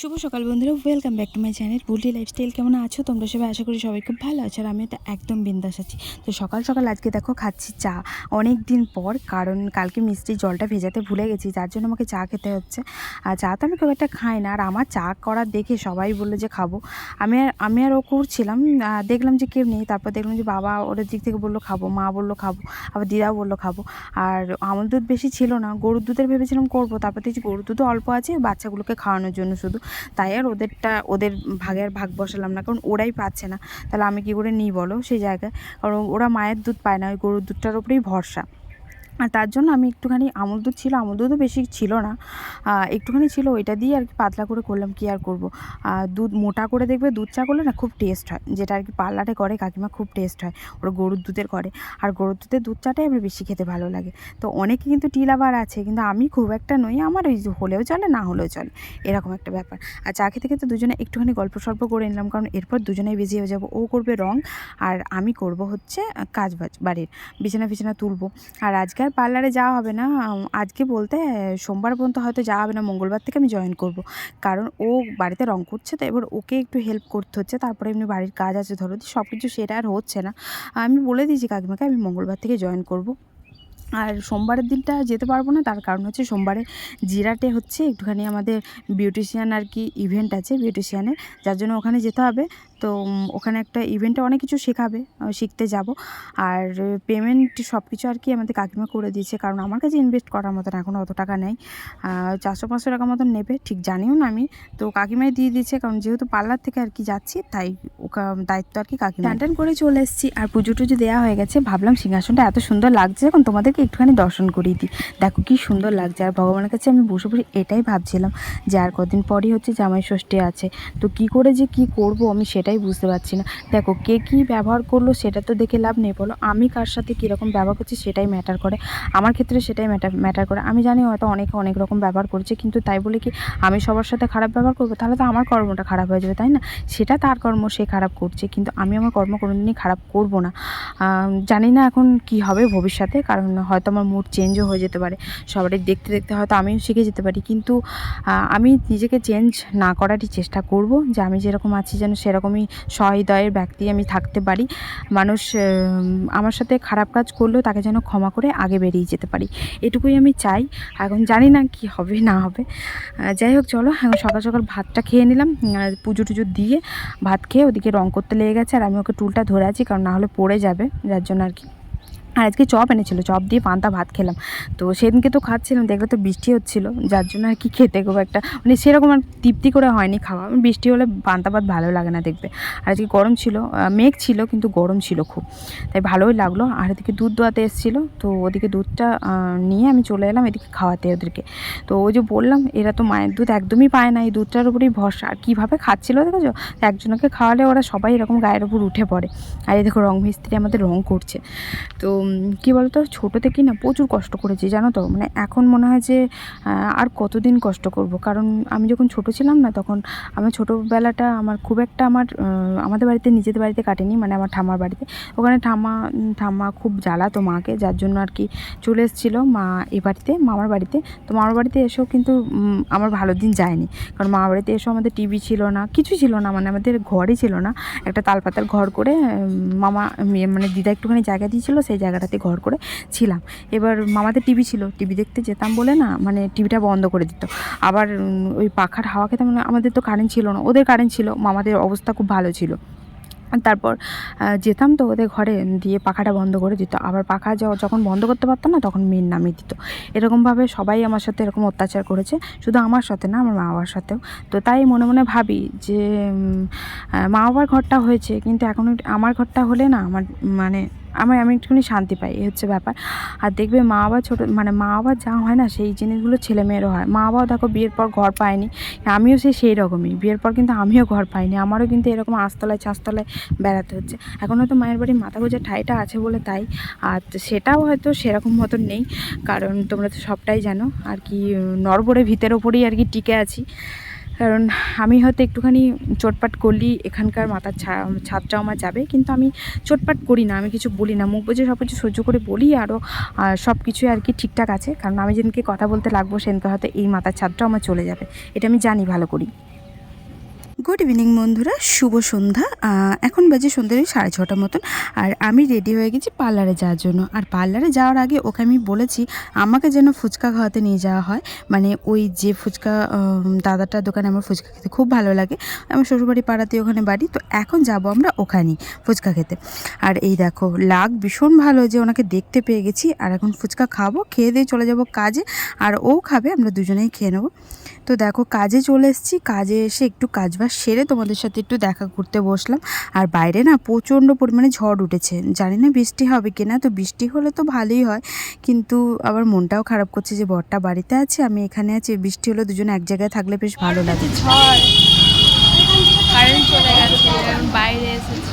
শুভ সকাল বন্ধুরা, welcome back to my channel Bulti lifestyle. কেমন আছো তোমরা সবাই? আশা করি সবাই খুব ভালো আছো, আর আমি তো একদম বিন্দাস আছি। তো সকাল সকাল আজকে দেখো খাচ্ছি চা, অনেক দিন পর। কারণ কালকে মিষ্টির জলটা ভেজাতে ভুলে গেছি, যার জন্য আমাকে চা খেতে হচ্ছে। আর চা তো আমি খুব একটা খাই না, আর আমার চা করার দেখে সবাই বললো যে খাবো। আমি আর ও করছিলাম, দেখলাম যে কেউ নেই। তারপর দেখলাম যে বাবা ওদের দিক থেকে বললো খাবো, মা বললো খাবো, আবার দিদাও বললো খাবো। আর আমুল দুধ বেশি ছিল না, গরুর দুধের ভেবেছিলাম করবো। তারপর দেখছি গরুর দুধও অল্প আছে, বাচ্চাগুলোকে খাওয়ানোর জন্য শুধু। তাই আর ওদের ভাগে আর ভাগ বসালাম না, কারণ ওরাই পাচ্ছে না, তাহলে আমি কী করে নিই বলো সেই জায়গায়। কারণ ওরা মায়ের দুধ পায় না, ওই গরুর দুধটার ওপরেই ভরসা। আর তার জন্য আমি একটুখানি আমুল দুধ ছিল, আমুল দুধও বেশি ছিল না, একটুখানি ছিল, ওইটা দিয়ে আর কি পাতলা করে করলাম। কী আর করবো, দুধ মোটা করে দেখবে দুধ চা করলে না খুব টেস্ট হয়, যেটা আর কি পার্লারে করে কাকিমা, খুব টেস্ট হয়। ওরা গরুর দুধের করে, আর গরুর দুধের দুধ চাটাই আমার বেশি খেতে ভালো লাগে। তো অনেকে কিন্তু টি লাভার আছে, কিন্তু আমি খুব একটা নই, আমার ওই হলেও চলে না হলেও চলে, এরকম একটা ব্যাপার। আর চা খেতে খেতে দুজনে একটুখানি গল্প সল্প করে নিলাম, কারণ এরপর দুজনেই বিজি হয়ে যাবো। ও করবে রং, আর আমি করব হচ্ছে কাজ বাজ, বাড়ির বিছানা ফিছানা তুলবো। আর আজকে আর পার্লারে যাওয়া হবে না, আজকে বলতে সোমবার পর্যন্ত হয়তো যাওয়া হবে না, মঙ্গলবার থেকে আমি জয়েন করব। কারণ ও বাড়িতে রং করছে, তো এবার ওকে একটু হেল্প করতে হচ্ছে। তারপরে এমনি বাড়ির কাজ আছে ধরো, সব কিছু সেটা আর হচ্ছে না। আমি বলে দিয়েছি কাকিমাকে আমি মঙ্গলবার থেকে জয়েন করব। আর সোমবারের দিনটা যেতে পারবো না, তার কারণ হচ্ছে সোমবারে জিরাটে হচ্ছে একটুখানি আমাদের বিউটিশিয়ান আর কি ইভেন্ট আছে বিউটিশিয়ানের, যার জন্য ওখানে যেতে হবে। তো ওখানে একটা ইভেন্টে অনেক কিছু শেখাবে, শিখতে যাব। আর পেমেন্ট সব কিছু আর কি আমাদের কাকিমা করে দিয়েছে, কারণ আমার কাছে ইনভেস্ট করার মতন এখন অত টাকা নেই। 400-500 টাকা মতন নেবে, ঠিক জানিও না আমি। তো কাকিমাই দিয়ে দিয়েছে, কারণ যেহেতু পার্লার থেকে আর কি যাচ্ছি, তাই দায়িত্ব আর কি কাকিমা। টান করে চলে এসেছি, আর পুজো টুজো দেওয়া হয়ে গেছে। ভাবলাম সিংহাসনটা এত সুন্দর লাগছে, এখন তোমাদেরকে একটুখানি দর্শন করিয়ে দিই। দেখো কি সুন্দর লাগছে, আর ভগবানের কাছে আমি বসে বসে এটাই ভাবছিলাম যে আর কদিন পরই হচ্ছে জামাই ষষ্ঠী আছে, তো কি করে যে কি করব আমি সেটাই বুঝতে পারছি না। দেখো কে কী ব্যবহার করলো সেটা তো দেখে লাভ নেই, বলো। আমি কার সাথে কীরকম ব্যবহার করছি সেটাই ম্যাটার করে, আমার ক্ষেত্রে সেটাই ম্যাটার করে। আমি জানি হয়তো অনেকে অনেক রকম ব্যবহার করছে, কিন্তু তাই বলে কি আমি সবার সাথে খারাপ ব্যবহার করবো? তাহলে তো আমার কর্মটা খারাপ হয়ে যাবে, তাই না? সেটা তার কর্ম, সে খারাপ করছে, কিন্তু আমি আমার কর্ম কোনোদিনই খারাপ করব না। জানি না এখন কি হবে ভবিষ্যতে, কারণ হয়তো আমার মুড চেঞ্জও হয়ে যেতে পারে, সবারই দেখতে দেখতে হয়তো আমিও শিখে যেতে পারি। কিন্তু আমি নিজেকে চেঞ্জ না করারই চেষ্টা করব, যে আমি যেরকম আছি যেন সেরকমই সহৃদয়ের ব্যক্তি আমি থাকতে পারি। মানুষ আমার সাথে খারাপ কাজ করলেও তাকে যেন ক্ষমা করে আগে বেরিয়ে যেতে পারি, এটুকুই আমি চাই। এখন জানি না কি হবে না হবে। যাই হোক, চলো এখন সকাল সকাল ভাতটা খেয়ে নিলাম। পুজো টুজো দিয়ে ভাত খেয়ে ওদিকে রং করতে লেগে গেছে, আর আমি ওকে টুলটা ধরে আছি, কারণ না হলে পড়ে যাবে, যার জন্য আর কি। আর আজকে চপ এনেছিল, চপ দিয়ে পান্তা ভাত খেলাম। তো সেদিনকে তো খাচ্ছিলাম, দেখলে তো বৃষ্টি হচ্ছিলো, যার জন্য আর কি খেতে খুব একটা মানে সেরকম আর তৃপ্তি করে হয়নি খাওয়া। বৃষ্টি হলে পান্তা ভাত ভালো লাগে না দেখবে। আর আজকে গরম ছিল, মেঘ ছিল কিন্তু গরম ছিল খুব, তাই ভালোই লাগলো। আর এদিকে দুধ দোয়াতে এসেছিলো, তো ওদিকে দুধটা নিয়ে আমি চলে এলাম এদিকে খাওয়াতে ওদেরকে। তো ওই যে বললাম, এরা তো মায়ের দুধ একদমই পায় না, এই দুধটার উপরেই ভরসা। আর কীভাবে খাচ্ছিলো দেখেছো, একজনকে খাওয়ালে ওরা সবাই এরকম গায়ের উপর উঠে পড়ে। আর এই দেখো রং মিস্ত্রি আমাদের রং করছে। তো কী বলতো, ছোটো থেকেই না প্রচুর কষ্ট করেছি জানো তো, মানে এখন মনে হয় যে আর কতদিন কষ্ট করব। কারণ আমি যখন ছোটো ছিলাম না, তখন আমার ছোটোবেলাটা আমার খুব একটা আমাদের বাড়িতে, নিজেদের বাড়িতে কাটেনি, মানে আমার ঠাম্মার বাড়িতে। ওখানে ঠাম্মা খুব জ্বালাতো মাকে, যার জন্য আর কি চলে এসেছিলো মা এ বাড়িতে, মামার বাড়িতে। তো মামার বাড়িতে এসেও কিন্তু আমার ভালো দিন যায়নি, কারণ মামার বাড়িতে এসেও আমাদের টিভি ছিল না, কিছু ছিল না, মানে আমাদের ঘরই ছিল না। একটা তালপাতার ঘর করে মামা মানে দিদা একটুখানি জায়গা দিয়েছিল, সেই জায়গাটাতে ঘর করে ছিলাম। এবার মামাদের টিভি ছিল, টিভি দেখতে যেতাম বলে না, মানে টিভিটা বন্ধ করে দিত। আবার ওই পাখার হাওয়া খেতে, মানে আমাদের তো কারেন্ট ছিল না, ওদের কারেন্ট ছিল, মামাদের অবস্থা খুব ভালো ছিল। তারপর যেতাম তো ওদের ঘরে, দিয়ে পাখাটা বন্ধ করে দিত। আবার পাখা যখন বন্ধ করতে পারতো না, তখন মেন নামিয়ে দিত। এরকমভাবে সবাই আমার সাথে এরকম অত্যাচার করেছে, শুধু আমার সাথে না, আমার মা বাবার সাথেও। তো তাই মনে মনে ভাবি যে মা বাবার ঘরটা হয়েছে, কিন্তু এখন আমার ঘরটা হলে না, আমার মানে আমি একটুখানি শান্তি পাই, এই হচ্ছে ব্যাপার। আর দেখবে মা বাবা মানে মা বাবার যা হয় না, সেই জিনিসগুলো ছেলেমেয়েরও হয়। মা বাবাও দেখো বিয়ের পর ঘর পায়নি, আমিও সেই রকমই, বিয়ের পর কিন্তু আমিও ঘর পাইনি, আমারও কিন্তু এরকম আস্তলায় ছাস্তলায় বেড়াতে হচ্ছে। এখন হয়তো মায়ের বাড়ির মাথা গোঁজার ঠাঁইটা আছে বলে তাই, আর সেটাও হয়তো সেরকম মতন নেই, কারণ তোমরা তো সবটাই জানো আর কি, নড়বড়ে ভিতের ওপরেই আর কি টিকে আছি। কারণ আমি হয়তো একটুখানি চোটপাট করলেই এখানকার মাথার ছাদটাও আমার যাবে, কিন্তু আমি চোটপাট করি না, আমি কিছু বলি না, মুখ বুজে সব কিছু সহ্য করে বলি, আরও সব কিছুই আর কি ঠিকঠাক আছে। কারণ আমি যেদিনকে কথা বলতে লাগবো, সেদিনকে হয়তো এই মাথার ছাদটাও আমার চলে যাবে, এটা আমি জানি ভালো করি। গুড ইভিনিং বন্ধুরা, শুভ সন্ধ্যা। এখন বাজে সন্ধ্যে 6:30 মতন। আর আমি রেডি হয়ে গেছি পার্লারে যাওয়ার জন্য। আর পার্লারে যাওয়ার আগে ওকে আমি বলেছি আমাকে যেন ফুচকা খাওয়াতে নিয়ে যাওয়া হয়। মানে ওই যে ফুচকা দাদাটার দোকানে আমার ফুচকা খেতে খুব ভালো লাগে। আমার শ্বশুরবাড়ি পাড়াতে ওখানে বাড়ি, তো এখন যাব আমরা ওখানেই ফুচকা খেতে। আর এই দেখো লাগ ভীষণ ভালো যে ওনাকে দেখতে পেয়ে গেছি। আর এখন ফুচকা খাবো, খেয়ে দিয়ে চলে যাব কাজে। আর ও খাবে, আমরা দুজনেই খেয়ে নেবো। তো দেখো কাজে চলে এসেছি, কাজে এসে একটু কাজবাজ সেরে তোমাদের সাথে একটু দেখা করতে বসলাম। আর বাইরে না প্রচণ্ড পরিমাণে ঝড় উঠেছে, জানি না বৃষ্টি হবে কিনা। তো বৃষ্টি হলে তো ভালোই হয়, কিন্তু আবার মনটাও খারাপ করছে যে বরটা বাড়িতে আছে, আমি এখানে আছি। বৃষ্টি হলে দুজনে এক জায়গায় থাকলে বেশ ভালো লাগে। ঝড়, কারেন্ট চলে গেছে, আমি বাইরে এসেছি।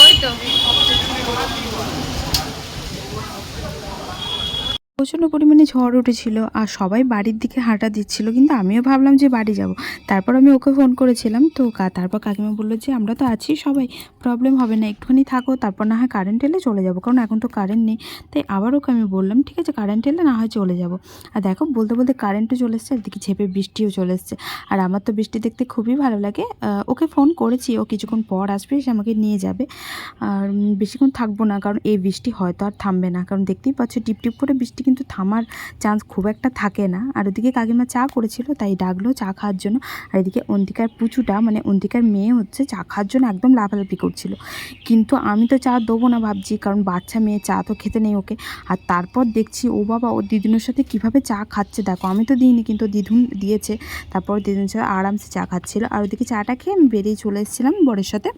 ওই তো প্রচণ্ড পরিমাণে ঝড় উঠেছিল আর সবাই বাড়ির দিকে হাঁটা দিচ্ছিল, কিন্তু আমিও ভাবলাম যে বাড়ি যাব। তারপর আমি ওকে ফোন করেছিলাম, তো তারপর কাকিমা বললো যে আমরা তো আছি সবাই, প্রবলেম হবে না, একটুখানি থাকো, তারপর না হয় কারেন্ট এলে চলে যাব, কারণ এখন তো কারেন্ট নেই। তাই আবার ওকে আমি বললাম ঠিক আছে কারেন্ট এলে না হয় চলে যাব। আর দেখো বলতে বলতে কারেন্টও চলে এসছে, একদিকে ঝেপে বৃষ্টিও চলে এসছে। আর আমার তো বৃষ্টি দেখতে খুবই ভালো লাগে। ওকে ফোন করেছি, ও কিছুক্ষণ পর আসবে, সে আমাকে নিয়ে যাবে। আর বেশিক্ষণ থাকবো না, কারণ এই বৃষ্টি হয়তো আর থামবে না, কারণ দেখতেই পাচ্ছ টিপ টিপ করে বৃষ্টি কিন্তু থামার চান্স খুব একটা থাকে না। আর ওদিকে কাকিমা চা করেছিল, তাই ডাকলো চা খাওয়ার জন্য। আর এদিকে অন্তিকার পুচুটা, মানে অন্তিকার মেয়ে হচ্ছে, চা খাওয়ার জন্য একদম লাফালাফি করছিল। কিন্তু আমি তো চা দেবো না ভাবছি, কারণ বাচ্চা মেয়ে, চা তো খেতে নেই ওকে। আর তারপর দেখছি ও বাবা ও দিদুনের সাথে কিভাবে চা খাচ্ছে দেখো, আমি তো দিইনি কিন্তু দিদুন দিয়েছে। তারপর দিদুনের সাথে আরামসে চা খাচ্ছিল। আর ওদিকে চাটা খেয়ে আমি বেরিয়ে চলে এসেছিলাম বরের সাথে,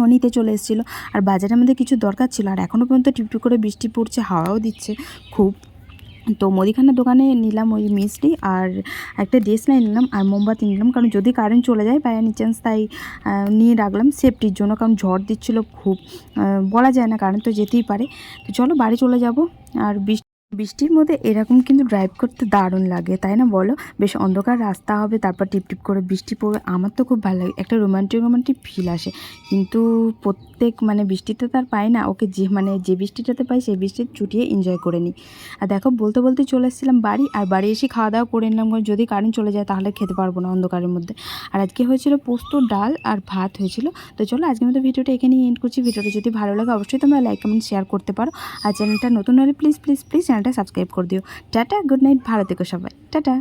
ও নিতে চলে এসেছিলো। আর বাজারের মধ্যে কিছু দরকার ছিল, আর এখনও পর্যন্ত টিপটিপ করে বৃষ্টি পড়ছে, হাওয়াও দিচ্ছে খুব। তো মুদিখানার দোকানে নিলাম ওই মিষ্টি আর একটা দেশলাই নিলাম আর মোমবাতি নিলাম, কারণ যদি কারেন্ট চলে যায় বাই এনি চান্স, তাই নিয়ে রাখলাম সেফটির জন্য, কারণ ঝড় দিচ্ছিলো খুব, বলা যায় না, কারেন্ট তো যেতেই পারে। তো চলো বাড়ি চলে যাব। আর বৃষ্টির মধ্যে এরকম কিন্তু ড্রাইভ করতে দারুণ লাগে, তাই না বলো? বেশ অন্ধকার রাস্তা হবে, তারপর টিপটিপ করে বৃষ্টি পড়বে, আমার তো খুব ভালো লাগে, একটা রোমান্টিক ফিল আসে। কিন্তু প্রত্যেক মানে বৃষ্টিতে তার পাই না, ওকে যে বৃষ্টিটাতে পাই সেই বৃষ্টির চুটিয়ে এনজয় করে নিই। আর দেখো বলতে বলতে চলে এসেছিলাম বাড়ি, আর বাড়ি এসে খাওয়া দাওয়া করে নিলাম, কারণ যদি কারেন্ট চলে যায় তাহলে খেতে পারবো না অন্ধকারের মধ্যে। আর আজকে হয়েছিল পোস্ত, ডাল আর ভাত হয়েছিল। তো চলো আজকের মতো ভিডিওটা এখানেই এন্ড করছি। ভিডিওটা যদি ভালো লাগে অবশ্যই তোমরা লাইক কমেন্ট শেয়ার করতে পারো। আর চ্যানেলটা নতুন হলে প্লিজ চ্যানেলটা সাবস্ক্রাইব করে দিও। টাটা, গুড নাইট, ভালো থেকো সবাই, টাটা।